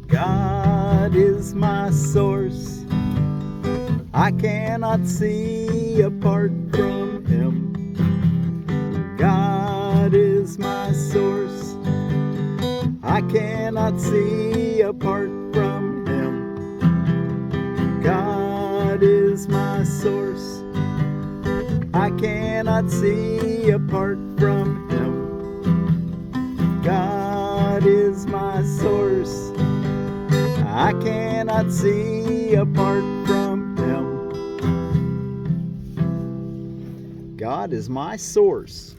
God is my source. I cannot see apart from Him. God is my source. I cannot see apart from Him. God is my source. I cannot see apart from Him. God is my source. I cannot see apart from Him. God is my source.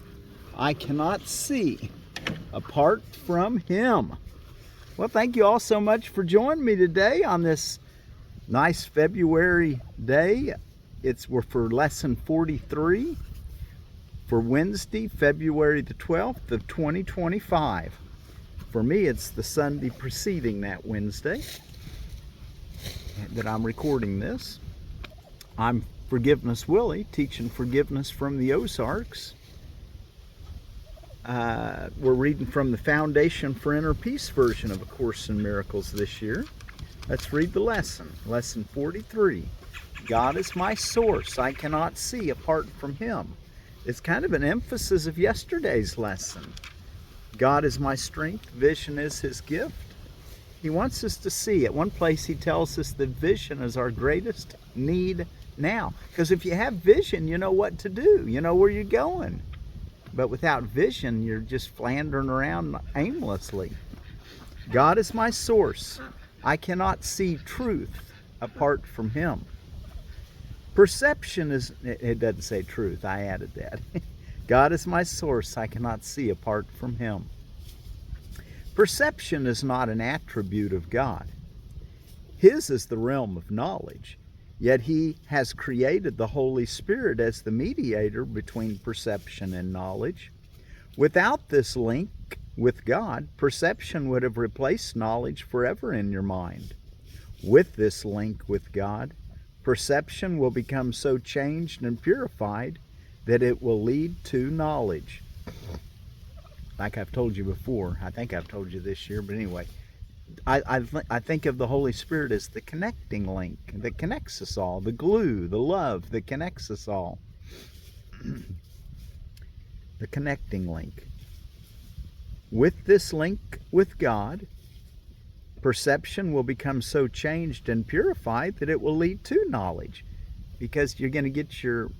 I cannot see apart from Him. Well, thank you all so much for joining me today on this nice February day. We're for lesson 43 for Wednesday, February the 12th of 2025. For me, it's the Sunday preceding that Wednesday that I'm recording this. I'm Forgiveness Willie, teaching forgiveness from the Ozarks. We're reading from the Foundation for Inner Peace version of A Course in Miracles this year. Let's read the lesson. Lesson 43. God is my source. I cannot see apart from Him. It's kind of an emphasis of yesterday's lesson. God is my strength. Vision is His gift. He wants us to see. At one place He tells us that vision is our greatest need now. Because if you have vision, you know what to do. You know where you're going. But without vision, you're just floundering around aimlessly. God is my source. I cannot see truth apart from Him. Perception is, it doesn't say truth, I added that. God is my source. I cannot see apart from Him. Perception is not an attribute of God. His is the realm of knowledge. Yet He has created the Holy Spirit as the mediator between perception and knowledge. Without this link with God, perception would have replaced knowledge forever in your mind. With this link with God, perception will become so changed and purified that it will lead to knowledge. Like I've told you before, I think I've told you this year, but anyway, I think of the Holy Spirit as the connecting link that connects us all, the glue, the love that connects us all. The connecting link. With this link with God, perception will become so changed and purified that it will lead to knowledge, because you're going to get your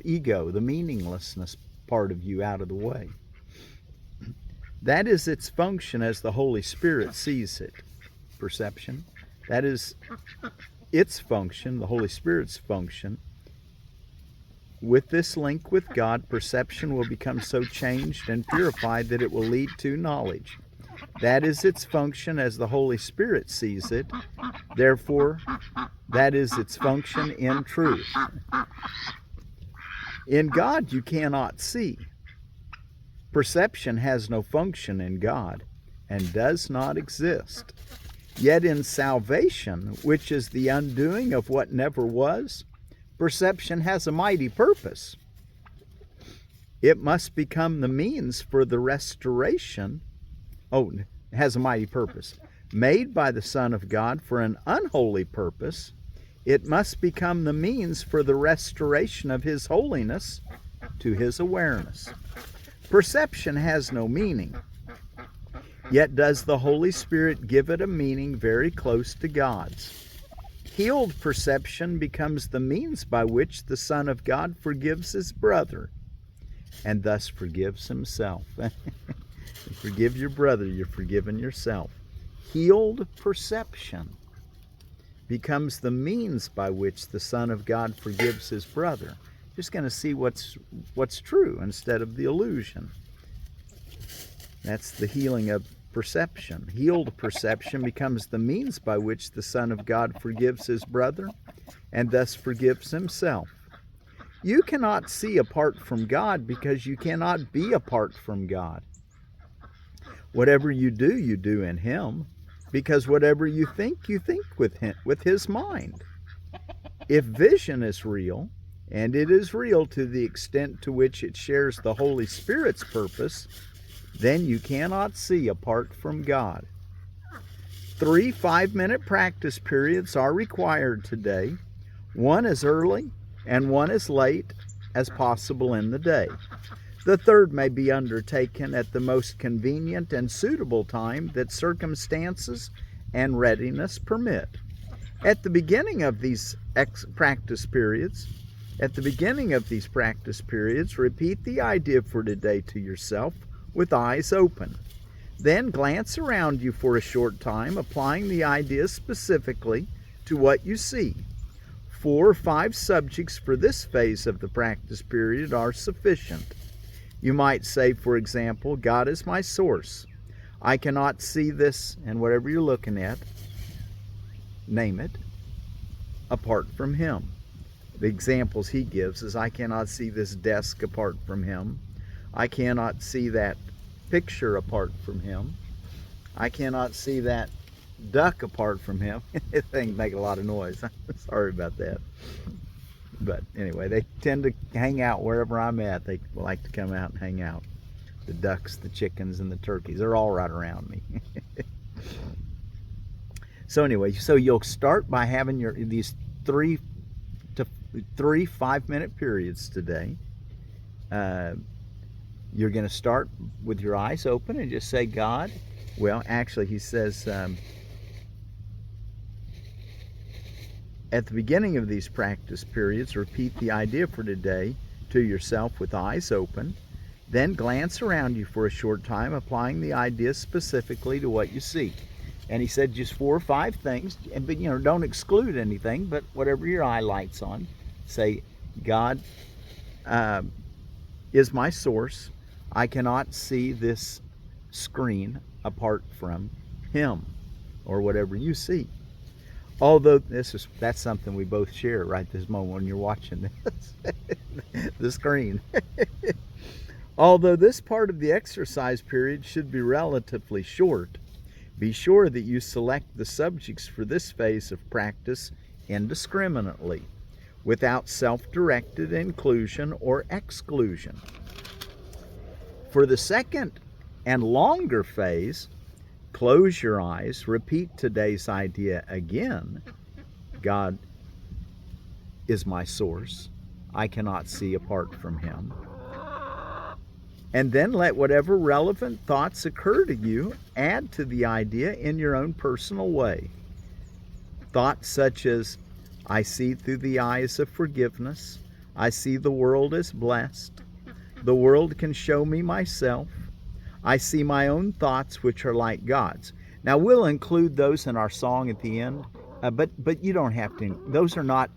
ego, the meaninglessness part of you, out of the way. That is its function as the Holy Spirit sees it. Perception. That is its function, the Holy Spirit's function. With this link with God, perception will become so changed and purified that it will lead to knowledge. That is its function as the Holy Spirit sees it. Therefore, that is its function in truth. In God you cannot see. Perception has no function in God and does not exist. Yet in salvation, which is the undoing of what never was, perception has a mighty purpose. It must become the means for the restoration. It has a mighty purpose. Made by the Son of God for an unholy purpose, it must become the means for the restoration of His holiness to His awareness. Perception has no meaning, yet does the Holy Spirit give it a meaning very close to God's. Healed perception becomes the means by which the Son of God forgives His brother, and thus forgives Himself. You forgive your brother, you're forgiving yourself. Healed perception becomes the means by which the Son of God forgives His brother. Just going to see what's true instead of the illusion. That's the healing of perception. Healed perception becomes the means by which the Son of God forgives His brother and thus forgives Himself. You cannot see apart from God because you cannot be apart from God. Whatever you do in Him, because whatever you think with His mind. If vision is real, and it is real to the extent to which it shares the Holy Spirit's purpose, then you cannot see apart from God. 3 5-minute practice periods are required today, one as early and one as late as possible in the day. The third may be undertaken at the most convenient and suitable time that circumstances and readiness permit. At the beginning of these practice periods, repeat the idea for today to yourself with eyes open. Then glance around you for a short time, applying the idea specifically to what you see. 4 or 5 subjects for this phase of the practice period are sufficient. You might say, for example, God is my source. I cannot see this, and whatever you're looking at, name it, apart from Him. The examples he gives is, I cannot see this desk apart from Him. I cannot see that picture apart from Him. I cannot see that duck apart from Him. This thing make a lot of noise. Sorry about that. But anyway, they tend to hang out wherever I'm at. They like to come out and hang out. The ducks, the chickens, and the turkeys, they're all right around me. So anyway, so you'll start by having these 3 5-minute periods today. You're going to start with your eyes open and just say, God. Well, actually, he says, at the beginning of these practice periods, repeat the idea for today to yourself with eyes open. Then glance around you for a short time, applying the idea specifically to what you see. And he said just 4 or 5 things, but don't exclude anything, but whatever your eye lights on, say, God is my source. I cannot see this screen apart from Him, or whatever you see. Although that's something we both share right this moment when you're watching this, the screen. Although this part of the exercise period should be relatively short, be sure that you select the subjects for this phase of practice indiscriminately, without self-directed inclusion or exclusion. For the second and longer phase, close your eyes, repeat today's idea again. God is my source. I cannot see apart from Him. And then let whatever relevant thoughts occur to you add to the idea in your own personal way. Thoughts such as, I see through the eyes of forgiveness. I see the world as blessed. The world can show me myself. I see my own thoughts which are like God's. Now we'll include those in our song at the end, but you don't have to. Those are not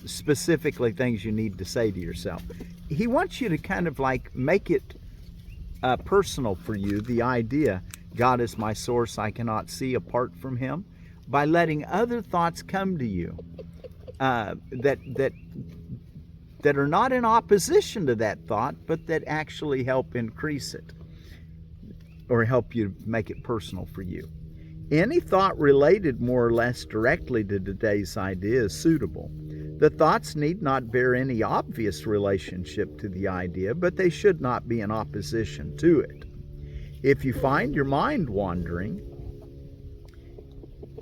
specifically things you need to say to yourself. He wants you to kind of like make it personal for you, the idea, God is my source, I cannot see apart from Him, by letting other thoughts come to you that are not in opposition to that thought, but that actually help increase it or help you make it personal for you. Any thought related more or less directly to today's idea is suitable. The thoughts need not bear any obvious relationship to the idea, but they should not be in opposition to it. If you find your mind wandering,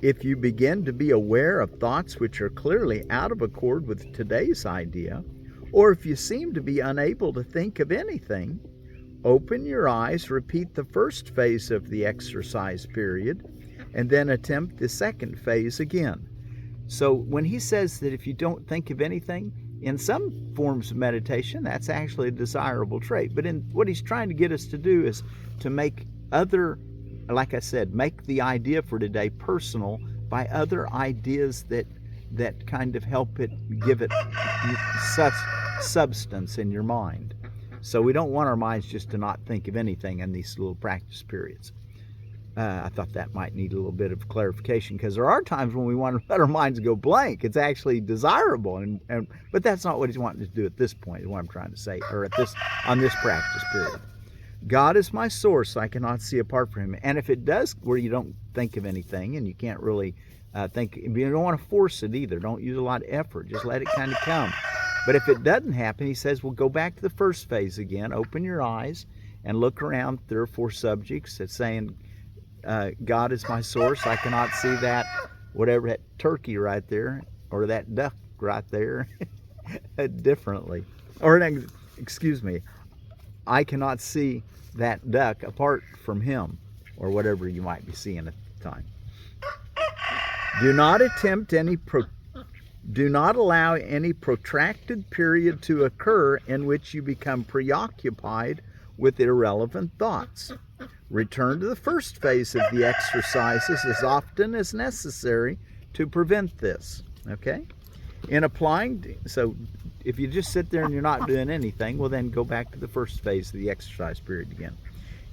if you begin to be aware of thoughts which are clearly out of accord with today's idea, or if you seem to be unable to think of anything, open your eyes, repeat the first phase of the exercise period, and then attempt the second phase again. So when he says that if you don't think of anything, in some forms of meditation, that's actually a desirable trait. But in what he's trying to get us to do is to make like I said, make the idea for today personal by other ideas that kind of help it, give it such substance in your mind. So we don't want our minds just to not think of anything in these little practice periods. I thought that might need a little bit of clarification, because there are times when we want to let our minds go blank. It's actually desirable, but that's not what he's wanting to do at this point, is what I'm trying to say, or on this practice period. God is my source, I cannot see apart from Him. And if it does, where you don't think of anything and you can't really think, you don't want to force it either. Don't use a lot of effort. Just let it kind of come. But if it doesn't happen, he says, well, go back to the first phase again, open your eyes, and look around 3 or 4 subjects that's saying, God is my source, I cannot see that, whatever, that turkey right there, or that duck right there, differently. Or, excuse me, I cannot see that duck apart from him, or whatever you might be seeing at the time. Do not allow any protracted period to occur in which you become preoccupied with irrelevant thoughts. Return to the first phase of the exercises as often as necessary to prevent this. Okay? In applying, so if you just sit there and you're not doing anything, well then go back to the first phase of the exercise period again.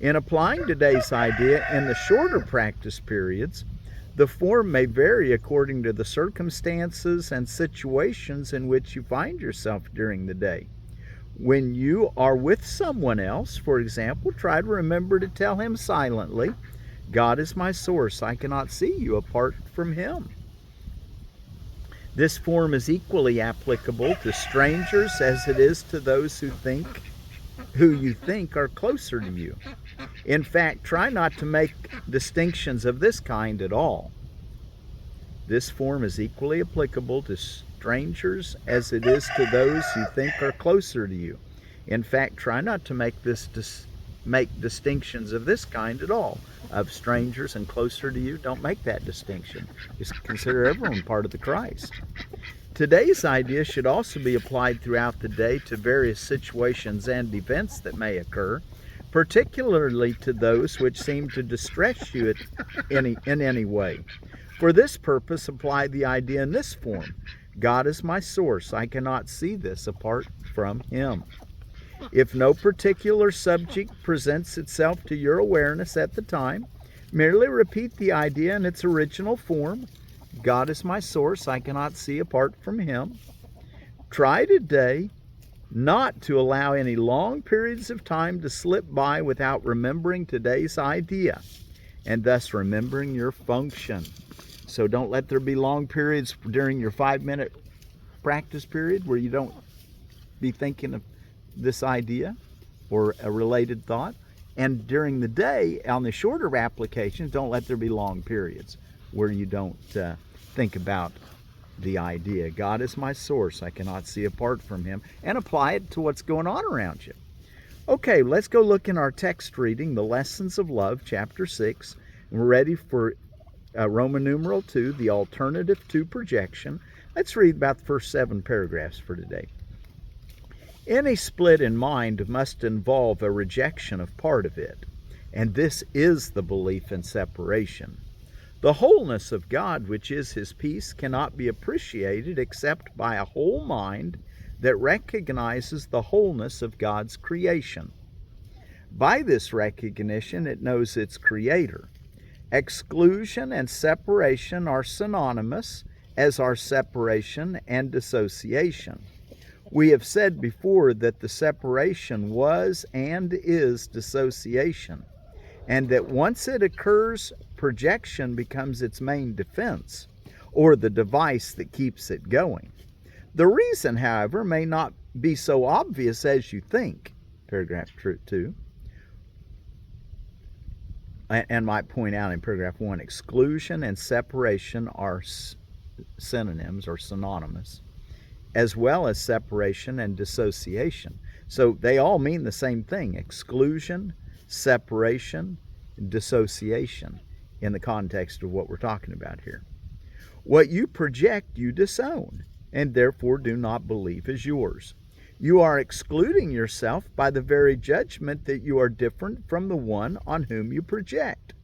In applying today's idea in the shorter practice periods, the form may vary according to the circumstances and situations in which you find yourself during the day. When you are with someone else, for example, try to remember to tell him silently, God is my source, I cannot see you apart from him. This form is equally applicable to strangers as it is to those who you think are closer to you. In fact, try not to make distinctions of this kind at all. This form is equally applicable to strangers as it is to those you think are closer to you. In fact, try not to make distinctions of this kind at all. Of strangers and closer to you, don't make that distinction. Just consider everyone part of the Christ. Today's idea should also be applied throughout the day to various situations and events that may occur, particularly to those which seem to distress you in any way. For this purpose, apply the idea in this form. God is my source. I cannot see this apart from him. If no particular subject presents itself to your awareness at the time, merely repeat the idea in its original form. God is my source. I cannot see apart from him. Try today not to allow any long periods of time to slip by without remembering today's idea, and thus remembering your function. So don't let there be long periods during your 5-minute practice period where you don't be thinking of this idea or a related thought. And during the day, on the shorter applications, don't let there be long periods where you don't think about the idea. God is my source. I cannot see apart from him. And apply it to what's going on around you. Okay, let's go look in our text reading, The Lessons of Love, chapter 6. We're ready for Roman numeral 2, the alternative to projection. Let's read about the first 7 paragraphs for today. Any split in mind must involve a rejection of part of it, and this is the belief in separation. The wholeness of God, which is his peace, cannot be appreciated except by a whole mind that recognizes the wholeness of God's creation. By this recognition, it knows its creator. Exclusion and separation are synonymous, as are separation and dissociation. We have said before that the separation was and is dissociation, and that once it occurs, projection becomes its main defense, or the device that keeps it going. The reason, however, may not be so obvious as you think, paragraph 2, and might point out in paragraph 1, exclusion and separation are synonyms or synonymous, as well as separation and dissociation. So they all mean the same thing: exclusion, separation, dissociation, in the context of what we're talking about here. What you project, you disown, and therefore do not believe is yours. You are excluding yourself by the very judgment that you are different from the one on whom you project.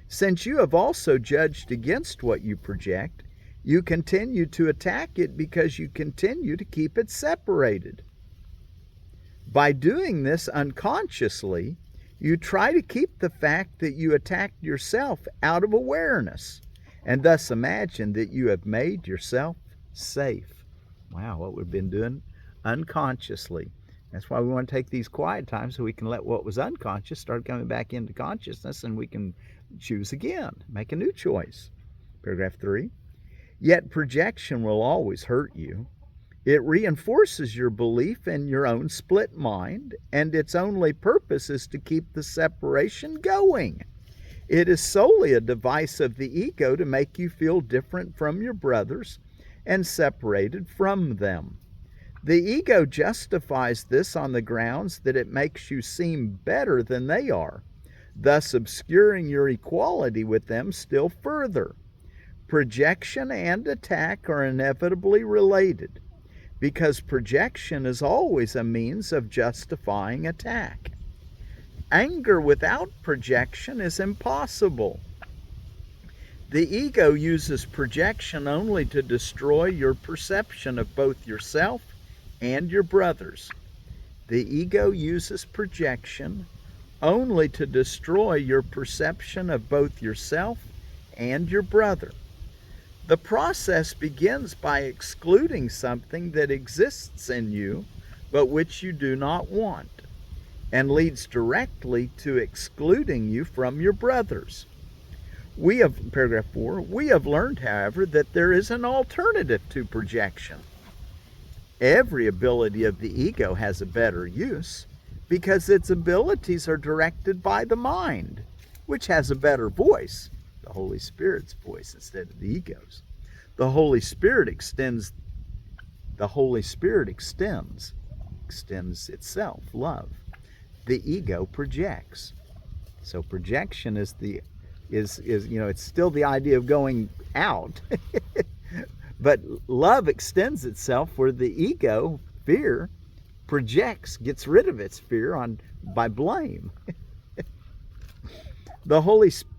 Since you have also judged against what you project, you continue to attack it because you continue to keep it separated. By doing this unconsciously, you try to keep the fact that you attacked yourself out of awareness, and thus imagine that you have made yourself safe. Wow, what we've been doing unconsciously. That's why we want to take these quiet times so we can let what was unconscious start coming back into consciousness, and we can choose again, make a new choice. Paragraph 3. Yet projection will always hurt you. It reinforces your belief in your own split mind, and its only purpose is to keep the separation going. It is solely a device of the ego to make you feel different from your brothers and separated from them. The ego justifies this on the grounds that it makes you seem better than they are, thus obscuring your equality with them still further. Projection and attack are inevitably related, because projection is always a means of justifying attack. Anger without projection is impossible. The ego uses projection only to destroy your perception of both yourself and your brothers. The ego uses projection only to destroy your perception of both yourself and your brother. The process begins by excluding something that exists in you but which you do not want, and leads directly to excluding you from your brothers. Paragraph 4, we have learned, however, that there is an alternative to projection. Every ability of the ego has a better use because its abilities are directed by the mind, which has a better voice, the Holy Spirit's voice instead of the ego's. The Holy Spirit extends itself, love. The ego projects. So projection is it's still the idea of going out. But love extends itself where the ego, fear, projects, gets rid of its fear by blame. The Holy Spirit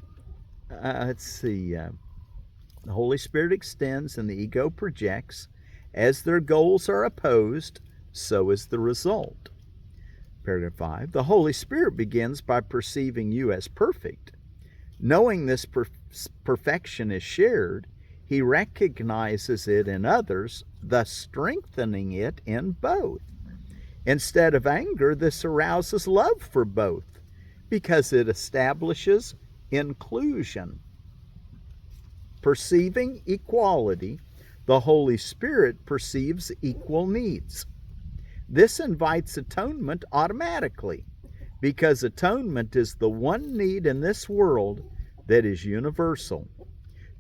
extends and the ego projects. As their goals are opposed, so is the result. Paragraph 5, the Holy Spirit begins by perceiving you as perfect. Knowing this perfection is shared, he recognizes it in others, thus strengthening it in both. Instead of anger, this arouses love for both, because it establishes inclusion. Perceiving equality, the Holy Spirit perceives equal needs. This invites atonement automatically, because atonement is the one need in this world that is universal.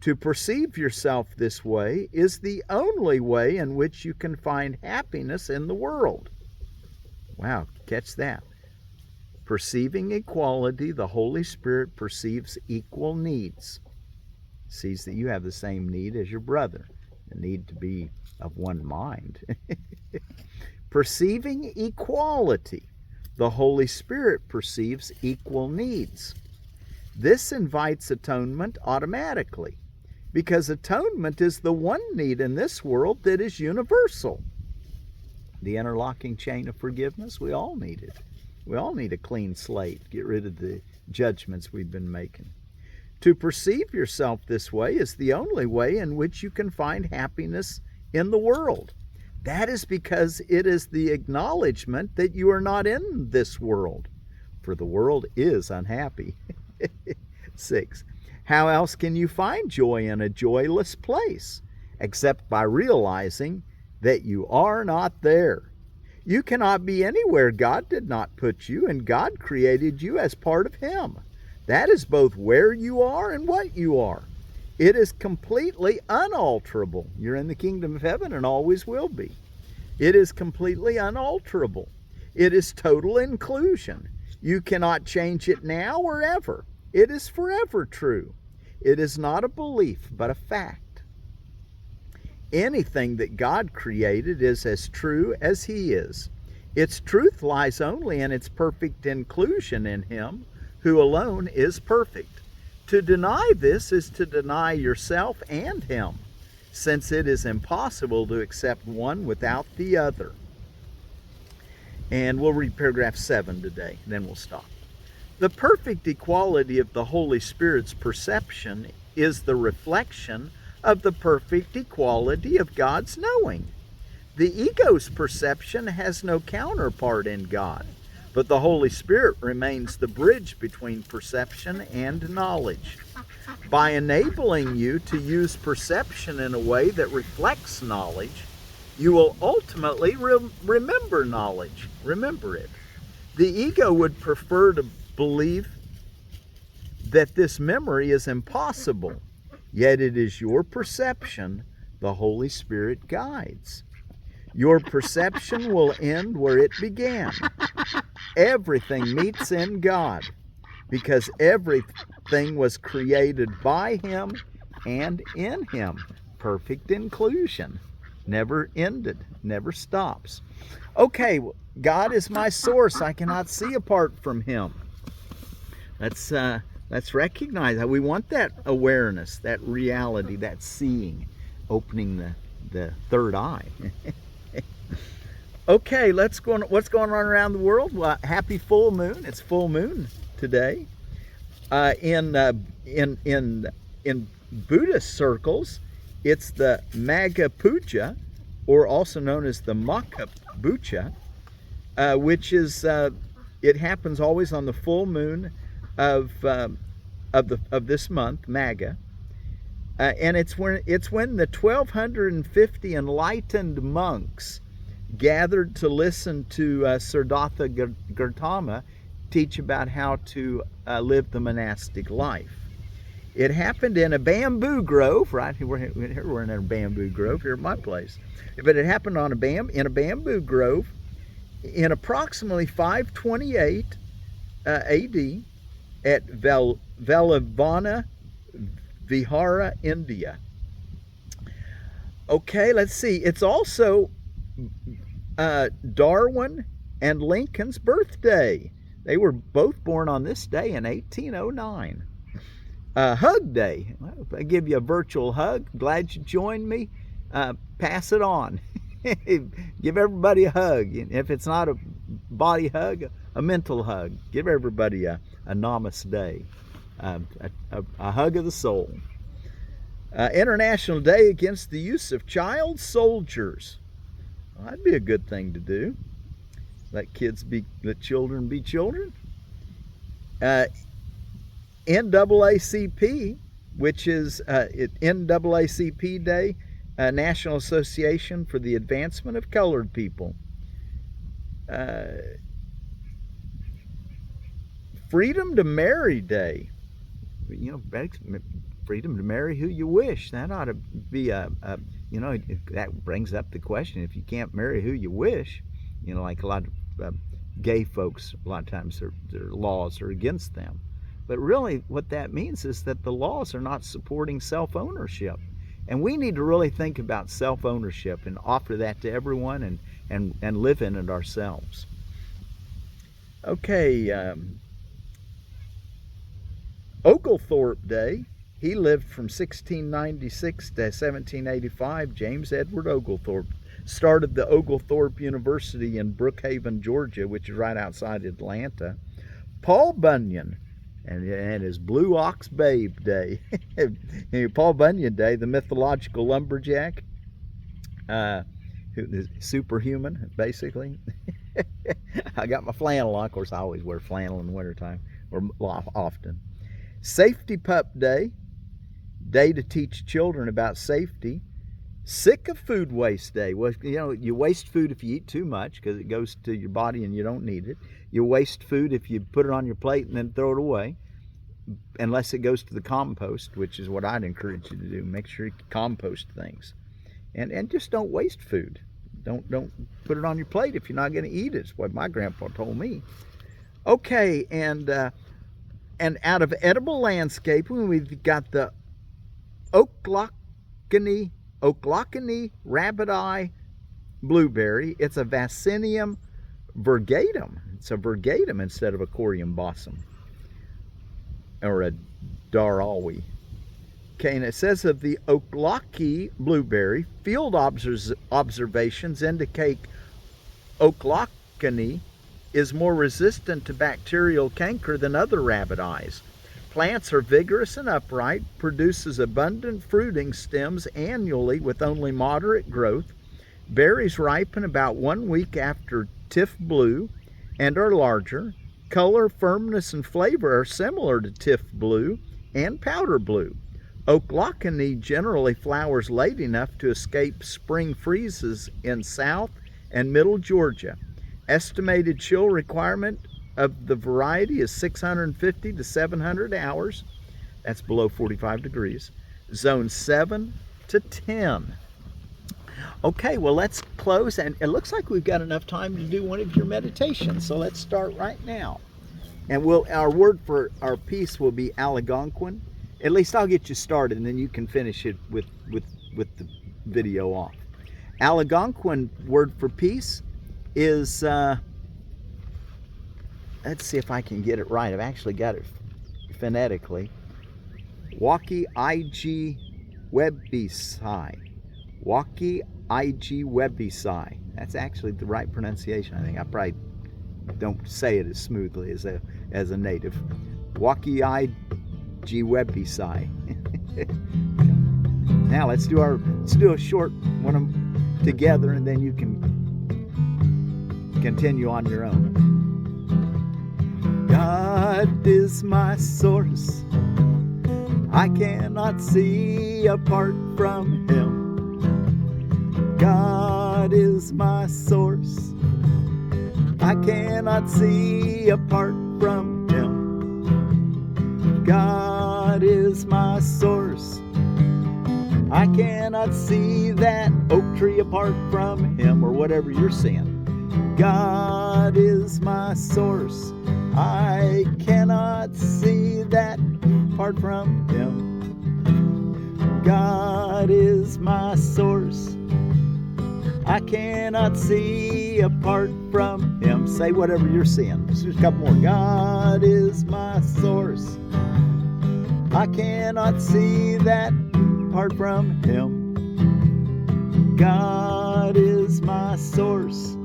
To perceive yourself this way is the only way in which you can find happiness in the world. Wow, catch that. Perceiving equality, the Holy Spirit perceives equal needs. Sees that you have the same need as your brother, the need to be of one mind. Perceiving equality, the Holy Spirit perceives equal needs. This invites atonement automatically, because atonement is the one need in this world that is universal. The interlocking chain of forgiveness, we all need it. We all need a clean slate, get rid of the judgments we've been making. To perceive yourself this way is the only way in which you can find happiness in the world. That is because it is the acknowledgement that you are not in this world, for the world is unhappy. 6. How else can you find joy in a joyless place, except by realizing that you are not there? You cannot be anywhere God did not put you, and God created you as part of Him. That is both where you are and what you are. It is completely unalterable. You're in the kingdom of heaven and always will be. It is completely unalterable. It is total inclusion. You cannot change it now or ever. It is forever true. It is not a belief, but a fact. Anything that God created is as true as He is. Its truth lies only in its perfect inclusion in Him, who alone is perfect. To deny this is to deny yourself and Him, since it is impossible to accept one without the other. And we'll read paragraph 7 today, then we'll stop. The perfect equality of the Holy Spirit's perception is the reflection of the perfect equality of God's knowing. The ego's perception has no counterpart in God, but the Holy Spirit remains the bridge between perception and knowledge. By enabling you to use perception in a way that reflects knowledge, you will ultimately remember knowledge. Remember it. The ego would prefer to believe that this memory is impossible, yet it is your perception the Holy Spirit guides. Your perception will end where it began. Everything meets in God, because everything was created by Him and in Him. Perfect inclusion. Never ended, never stops. Okay, God is my source. I cannot see apart from Him. Let's recognize that we want that awareness, that reality, that seeing, opening the third eye. Okay, what's going on around the world? Well, happy full moon. It's full moon today. In Buddhist circles, it's the Magha Puja, or also known as the Maka Puja, which is it happens always on the full moon of this month, Magha, and it's when the 1,250 enlightened monks gathered to listen to Siddhartha Gautama teach about how to live the monastic life. It happened in a bamboo grove, right? We're in a bamboo grove here at my place. But it happened in a bamboo grove in approximately 528 AD at Velavana Vihara, India. Okay, let's see. It's also Darwin and Lincoln's birthday. They were both born on this day in 1809. Hug Day. Well, I give you a virtual hug. Glad you joined me. Pass it on. Give everybody a hug. If it's not a body hug, a mental hug. Give everybody a namaste, a hug of the soul. International Day Against the Use of Child Soldiers. Well, that'd be a good thing to do. Let children be children. NAACP, which is NAACP Day, National Association for the Advancement of Colored People. Freedom to Marry Day. Freedom to marry who you wish. That ought to be that brings up the question, if you can't marry who you wish, like a lot of gay folks, a lot of times their laws are against them. But really what that means is that the laws are not supporting self-ownership. And we need to really think about self-ownership and offer that to everyone and live in it ourselves. Okay, Oglethorpe Day. He lived from 1696 to 1785. James Edward Oglethorpe started the Oglethorpe University in Brookhaven, Georgia, which is right outside Atlanta. Paul Bunyan and his Blue Ox Babe Day. Paul Bunyan Day, the mythological lumberjack, who is superhuman, basically. I got my flannel on. Of course, I always wear flannel in the wintertime, or often. Safety Pup Day, day to teach children about safety. Sick of Food Waste Day. Well, you waste food if you eat too much because it goes to your body and you don't need it. You waste food if you put it on your plate and then throw it away, unless it goes to the compost, which is what I'd encourage you to do. Make sure you compost things, and just don't waste food. Don't put it on your plate if you're not going to eat it. It's what my grandpa told me. Okay, and out of edible landscaping, we've got the Ochlockonee rabbit eye blueberry. It's a Vaccinium virgatum. It's a virgatum instead of a coriambossum or a daralwi. Okay, and it says of the Ochlockonee blueberry, field observations indicate Ochlockonee is more resistant to bacterial canker than other rabbit eyes. Plants are vigorous and upright, produces abundant fruiting stems annually with only moderate growth. Berries ripen about 1 week after Tiff blue and are larger. Color, firmness, and flavor are similar to Tiff blue and powder blue. Ochlockonee generally flowers late enough to escape spring freezes in south and middle Georgia. Estimated chill requirement of the variety is 650 to 700 hours. That's below 45 degrees. Zone 7 to 10. Okay, well, let's close, and it looks like we've got enough time to do one of your meditations, so let's start right now. And our word for our piece will be Algonquin. At least I'll get you started, and then you can finish it with the video off. Algonquin word for peace is, let's see if I can get it right. I've actually got it phonetically. Wâki, Ijiwebis-I. Wâki, Ijiwebis-I. That's actually the right pronunciation, I think. I probably don't say it as smoothly as a native. Wâki, Ijiwebis-I. Now let's do a short one together, and then you can continue on your own. God is my source. I cannot see apart from Him. God is my source. I cannot see apart from Him. God is my source. I cannot see that oak tree apart from Him, or whatever you're seeing. God is my source. I cannot see that apart from Him. God is my source. I cannot see apart from Him. Say whatever you're seeing. Just a couple more. God is my source. I cannot see that apart from Him. God is my source.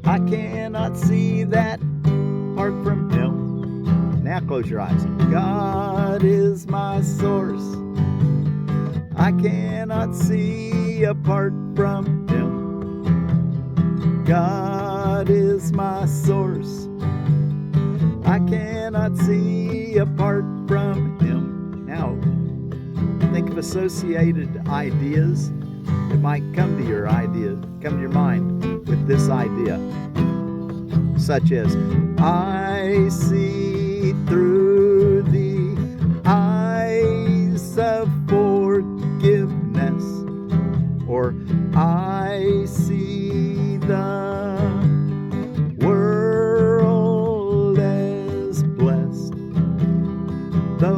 I cannot see that apart from Him. Now close your eyes. God is my source. I cannot see apart from Him. God is my source. I cannot see apart from Him. Now, think of associated ideas that might come to your mind with this idea, such as, I see through the eyes of forgiveness, or I see the world as blessed. The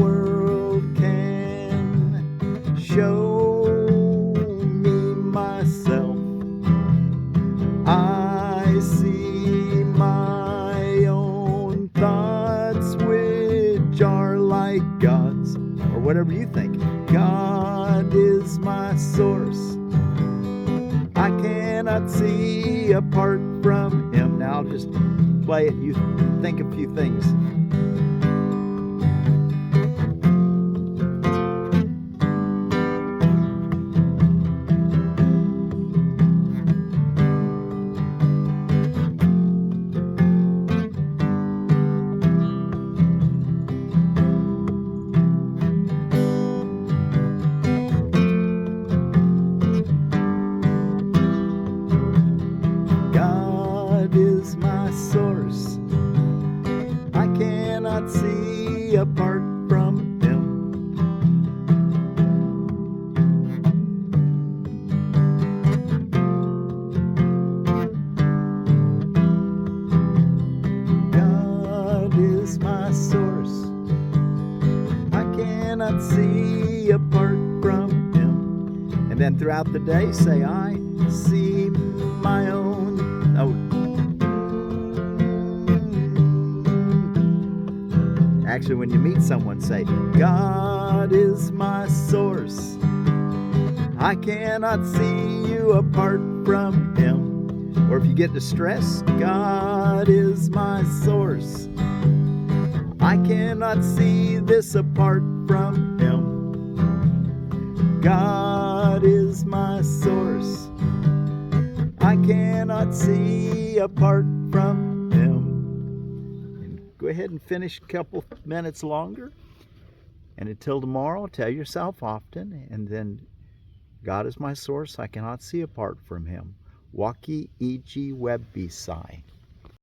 world can show me myself. I see my own thoughts, which are like God's, or whatever you think. God is my source. I cannot see apart from Him. Now I'll just play it. You think a few things. God is my source. I cannot see apart from Him. God is my source. I cannot see apart from Him. And then throughout the day, say, I see my own. Actually, when you meet someone, say, God is my source. I cannot see you apart from Him. Or if you get distressed, God is my source. I cannot see this apart from Him. God is my source. I cannot see apart from Him. And go ahead and finish a couple minutes longer. And until tomorrow, tell yourself often, and then God is my source. I cannot see apart from him. Wâki Ijiwebis-I.